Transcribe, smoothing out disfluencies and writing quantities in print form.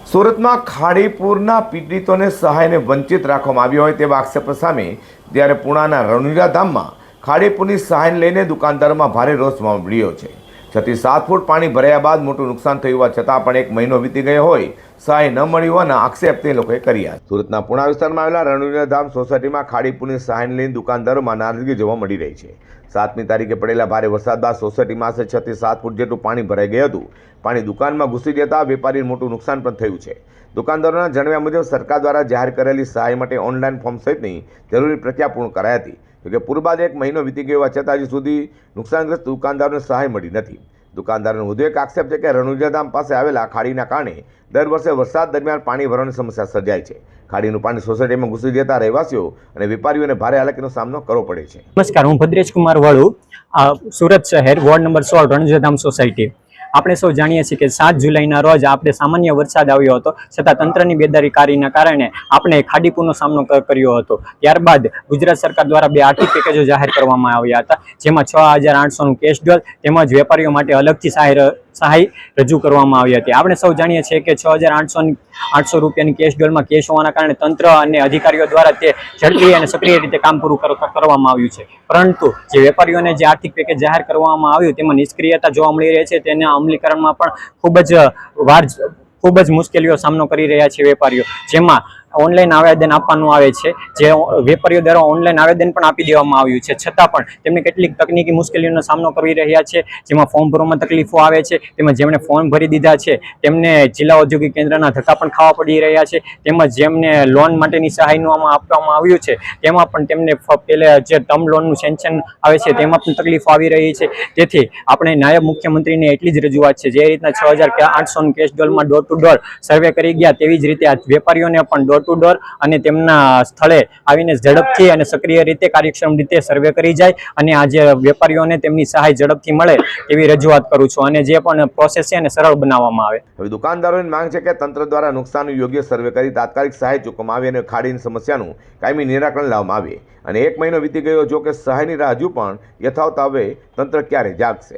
સુરતમાં ખાડીપુરના પીડિતોને સહાયને વંચિત રાખવામાં આવ્યો હોય તેવા આક્ષેપો સામે જ્યારે પૂણાના રણુજા ધામમાં ખાડીપુરની સહાયને લઈને દુકાનદારોમાં ભારે રોષ જોવા મળ્યો છે। 6 થી 7 ફૂટ પાણી ભરાયા બાદ મોટું નુકસાન થયું હોવા છતાં પણ 1 મહિનો વીતી ગયો હોય સહાય ન મળી હોવાના આક્ષેપ તે લોકોએ કર્યા। સુરતના પૂણા વિસ્તારમાં આવેલા રણુજા ધામ સોસાયટીમાં ખાડીપુરની સહાયને લઈને દુકાનદારોમાં નારાજગી જોવા મળી રહી છે। 7મી તારીખે પડેલા ભારે વરસાદ બાદ સોસાયટીમાં આશરે 6 થી 7 ફૂટ જેટલું પાણી ભરાઈ ગયું હતું। પાણી દુકાનમાં ઘૂસી જતા વેપારીને મોટું નુકસાન પણ થયું છે। દુકાનદારોના જણાવ્યા મુજબ સરકાર દ્વારા જાહેર કરેલી સહાય માટે ઓનલાઈન ફોર્મ સહિતની જરૂરી પ્રક્રિયા પૂર્ણ કરાઈ હતી, જોકે પૂર બાદ 1 મહિનો વીતી ગયો હોવા છતાં હજી સુધી નુકસાનગ્રસ્ત દુકાનદારોને સહાય મળી નથી। દુકાનદારોનો વધુ એક આક્ષેપ છે કે રણુજા ધામ પાસે આવેલા ખાડીના કારણે દર વર્ષે વરસાદ દરમિયાન પાણી ભરવાની સમસ્યા સર્જાય છે। ખાડીનું પાણી સોસાયટીમાં ઘૂસી જતા રહેવાસીઓ અને વેપારીઓને ભારે હાલાકીનો સામનો કરવો પડે છે। નમસ્કાર, હું ભદ્રેશ કુમાર વાળુ, સુરત શહેર, વોર્ડ નંબર 16, રણુજા ધામ સોસાયટી। આપણે સૌ જાણીએ છીએ કે 7 જુલાઈના રોજ આપણે સામાન્ય વરસાદ આવ્યો હતો, છતાં તંત્રની બેદરકારીના કારણે આપણે ખાડીપુરનો સામનો કર્યો હતો। ત્યારબાદ ગુજરાત સરકાર દ્વારા 2 આર્થિક પેકેજો જાહેર કરવામાં આવ્યા હતા, જેમાં 6,800નું કેશ ડોલ તેમજ વેપારીઓ માટે અલગથી સહાય રજૂ કરવામાં આવી હતી। આપણે સૌ જાણીએ છીએ કે 6,800 રૂપિયાની કેશ ડોલમાં કેશ હોવાના કારણે તંત્ર અને અધિકારીઓ દ્વારા તે ઝડપી અને સક્રિય રીતે કામ પૂરું કરવામાં આવ્યું છે, પરંતુ જે વેપારીઓને જે આર્થિક પેકેજ જાહેર કરવામાં આવ્યું તેમાં નિષ્ક્રિયતા જોવા મળી રહી છે। તેના અમલીકરણમાં પણ ખૂબ જ મુશ્કેલીઓ સામનો કરી રહ્યા છે વેપારીઓ, જેમાં ઓનલાઈન આવેદન આપવાનું આવે છે, જે વેપારીઓ દ્વારા ઓનલાઈન આવેદન પણ આપી દેવામાં આવ્યું છે, છતાં પણ તેમને કેટલીક તકનીકી મુશ્કેલીઓનો સામનો કરી રહ્યા છે, જેમાં ફોર્મ ભરવામાં તકલીફો આવે છે। તેમજ જેમણે ફોર્મ ભરી દીધા છે તેમને જિલ્લા ઔદ્યોગિક કેન્દ્રના ધક્કા પણ ખાવા પડી રહ્યા છે, તેમજ જેમને લોન માટેની સહાયનું આપવામાં આવ્યું છે તેમાં પણ તેમને પહેલા જે ટર્મ લોનનું સેન્કશન આવે છે તેમાં પણ તકલીફો આવી રહી છે। તેથી આપણે નાયબ મુખ્યમંત્રીને એટલી જ રજૂઆત છે, જે રીતના 6,800 કેશ ડોલમાં ડોર ટુ ડોર સર્વે કરી ગયા તેવી જ રીતે આ વેપારીઓને પણ ડોર ટુ ડોર અને તેમના સ્થળે આવીને ઝડપથી અને સક્રિય રીતે કાર્યક્ષમ રીતે સર્વે કરી જાય અને આજે વેપારીઓને તેમની સહાય ઝડપથી મળે એવી રજૂઆત કરું છું અને જે પણ પ્રોસેસ છે એને સરળ બનાવવામાં આવે। હવે દુકાનદારોની માંગ છે કે તંત્ર દ્વારા નુકસાનનું યોગ્ય સર્વે કરી તાત્કાલિક સહાય ચૂકવવામાં આવે અને ખાડીની સમસ્યાનું કાયમી નિરાકરણ લાવવામાં આવે। અને 1 મહિનો વીતી ગયો, જો કે સહાયની રાહ હજુ પણ યથાવત, હવે તંત્ર ક્યારે જાગશે?